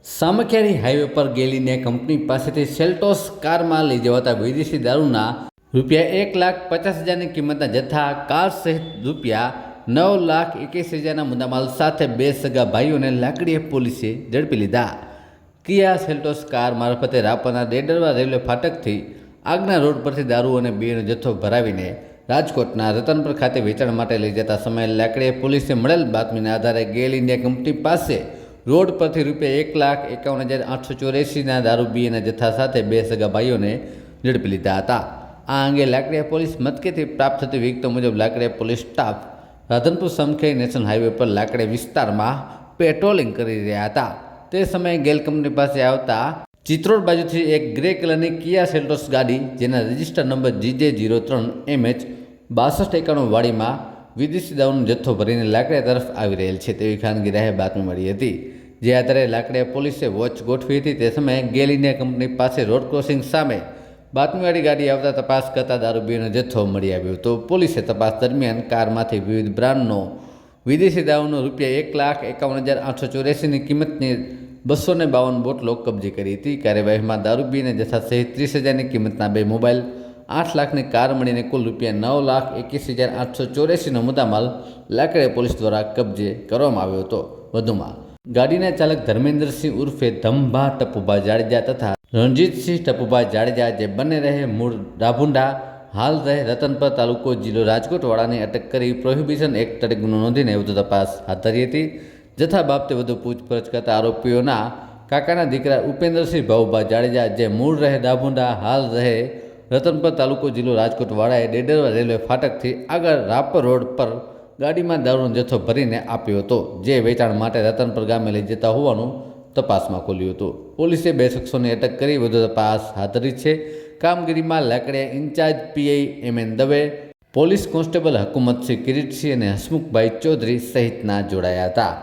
Samakhiyali highway પર ગેલીને company પાસેથી Seltos કારમાં લઈ જવાતા વિદેશી દારૂના ₹1,50,000ની કિંમતના જથ્થા, કાર સહિત ₹9,21,000ના મુદ્દામાલ સાથે બે સગા ભાઈઓને લાકડીએ પોલીસે ઝડપી લીધા. કિયા સેલ્ટોસ કાર મારફતે રાપરના ડેડરવા રેલવે ફાટકથી આગના રોડ પરથી દારૂ અને બીયરનો જથ્થો ભરાવીને રાજકોટના રતનપર ખાતે વેચાણ માટે લઈ જતા સમયે લાકડીએ પોલીસે મળેલ બાતમીના આધારે ગેલ ઇન્ડિયા કંપની પાસે રોડ પરથી ₹1,51,884ના દારૂ બીએના જથ્થા સાથે બે સગા ભાઈઓને ઝડપી લીધા હતા. આ અંગે લાકડીયા પોલીસ મથકેથી પ્રાપ્ત થતી વિગતો મુજબ Lakadiya police staff Radhanpur Samakhiyali national highway પર લાકડીયા વિસ્તારમાં પેટ્રોલિંગ કરી રહ્યા હતા. તે સમયે ગેલ કંપની પાસે આવતા ચિત્રોડ બાજુથી એક ગ્રે કલરની કિયા સેલ્ટોસ ગાડી, જેના રજિસ્ટર નંબર GJ03MH6291 વાડીમાં વિદેશી દારૂનો જથ્થો ભરીને લાકડીયા તરફ આવી રહેલ છે તેવી ખાનગી રાહે બાતમી મળી હતી. જે આધારે લાકડીયા પોલીસે વોચ ગોઠવી હતી. તે સમયે ગેલ ઇન્ડિયા કંપની પાસે રોડ ક્રોસિંગ સામે બાતમીવાળી ગાડી આવતા તપાસ કરતા દારૂ બીયરનો જથ્થો મળી આવ્યો તો પોલીસે તપાસ દરમિયાન કારમાંથી વિવિધ બ્રાન્ડનો વિદેશી દારૂનો ₹1,51,884ની કિંમતની 252 બોટલો કબજે કરી હતી. કાર્યવાહીમાં દારૂ બીયરના જથ્થા સહિત 30,000ની કિંમતના 2 મોબાઈલ, 8 લાખની કાર મળીને કુલ ₹9,21,884નો મુદ્દામાલ લાકડીયા પોલીસ દ્વારા કબજે કરવામાં આવ્યો હતો. વધુમાં ગાડીના ચાલક ધર્મેન્દ્રસિંહ ઉર્ફે ધમભા ટપુભા જાડેજા તથા રણજીતસિંહ ટપુભા જાડેજા, જે બંને રહે મૂળ રાભુંડા, હાલ રહે રતનપર, તાલુકો જિલ્લો રાજકોટ વાળાની અટક કરી પ્રોહિબિશન એક્ટ તળે ગુનો નોંધીને વધુ તપાસ હાથ ધરી હતી. જથ્થા બાબતે વધુ પૂછપરછ કરતા આરોપીઓના કાકાના દીકરા ઉપેન્દ્રસિંહ ભાઉભા જાડેજા, જે મૂળ રહે રાભુંડા, હાલ રહે રતનપર, તાલુકો જિલ્લો રાજકોટ વાળાએ ડેડરવા રેલવે ફાટકથી આગળ રાપર રોડ પર ગાડીમાં દારૂનો જથ્થો ભરીને આપ્યો હતો, જે વેચાણ માટે રતનપર ગામે લઈ જતા હોવાનું તપાસમાં ખોલ્યું હતું. પોલીસે 2 શખ્સોની અટક કરી વધુ તપાસ હાથ ધરી છે. કામગીરીમાં Lakadiya in charge PI MN Dave, police constable Hakumatsinh Kiritsinh અને હસમુખભાઈ ચૌધરી સહિતના જોડાયા હતા.